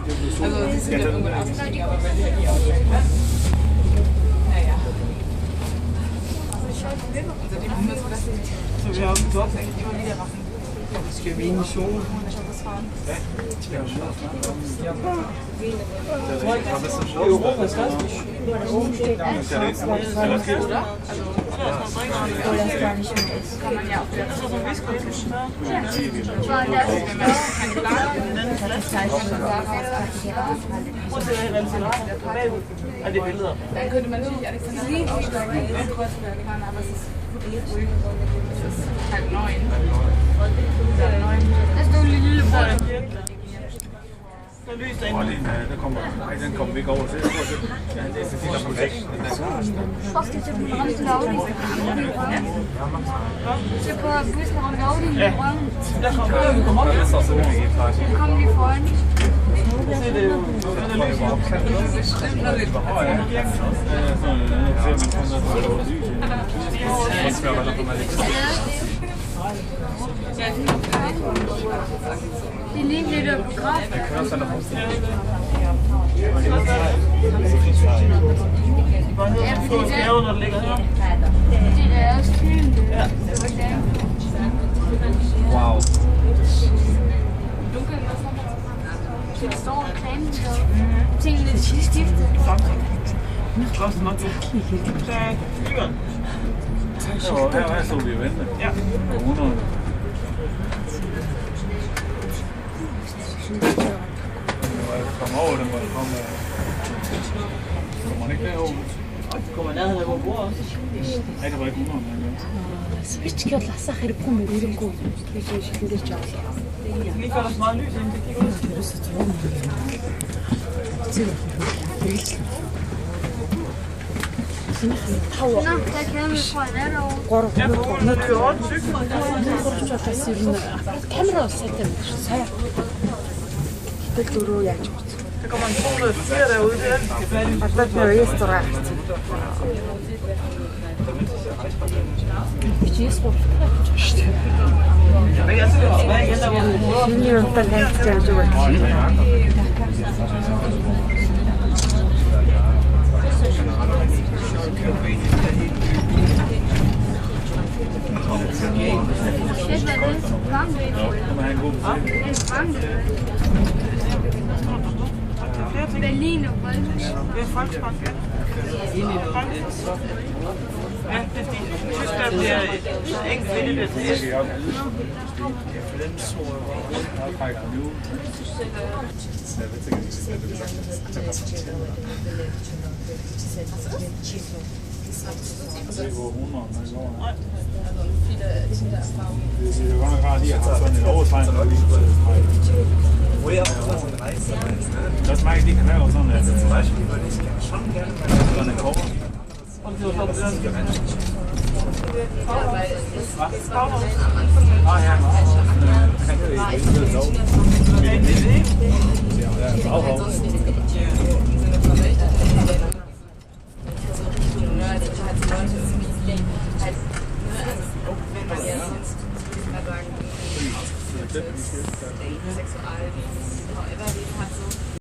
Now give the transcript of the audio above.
Also sie sind ja irgendwann ausgestiegen, aber wenn wir die aussteigen, naja. Also die machen das so, dass sie so, wir haben dort eigentlich immer wieder machen. Skal vi egentlig sove? Europas største Oder? Also, Oder das gar nicht mehr ist. kann man ja auch wieder so ein Whiskey. Weil das ist das heißt, schon Dann könnte man natürlich Alexander Kreuzberg fahren, aber es ist ruhig. Es ist halb 9. Das ist doch eine lille Bolle. Den kommer vi ikke over til. Det er for væk. Was geht denn mit Randaudi? Ich habe ein bisschen Randaudi in den Räumen. Det er så sådan, vi faktisk. Wie kommen die vorhin? Die liegen wieder begraben. Die der ist kühl. Wow. Tingene stiftet. Her så vi vente. Ja. 100. Kom over, den må komme. Kommer man ikke derover? Kommer nærheden af vores bord også. Nej, det var ikke 100. Свечки ласах ирэхгүй мэ ирэхгүй. Тийш шихэндэж жаа. Lige før der er så meget lys ind, det kigger ud. Nå, der kan vi fra det derovre. Ja, for hun er jo også cykel. Камера сэтэн сая. Тэгэл дөрөв яаж вэ? Der kommer en 204 derude, det er det, vi skal fat i. Адад нэр ресторан. Бичээс бол шүү дээ. Men jeg synes også, at der var Миний өнтөр таньж яаж вэ? Shit, hvad er det? Varmt. Kom her en god musik. Det er varmt. Berlin og Volkswagen. det er Volkswagen, ja. Ja, det er fordi Tyskland bliver enkelt vældigt til S. Det går 100, man går. Det er jo godt nok rart lige at have sådan en overtegn, der lige das mag ich nicht mehr auf so eine. Zum Beispiel würde ich schon gerne so eine Cover. Ah ja, ja, auch.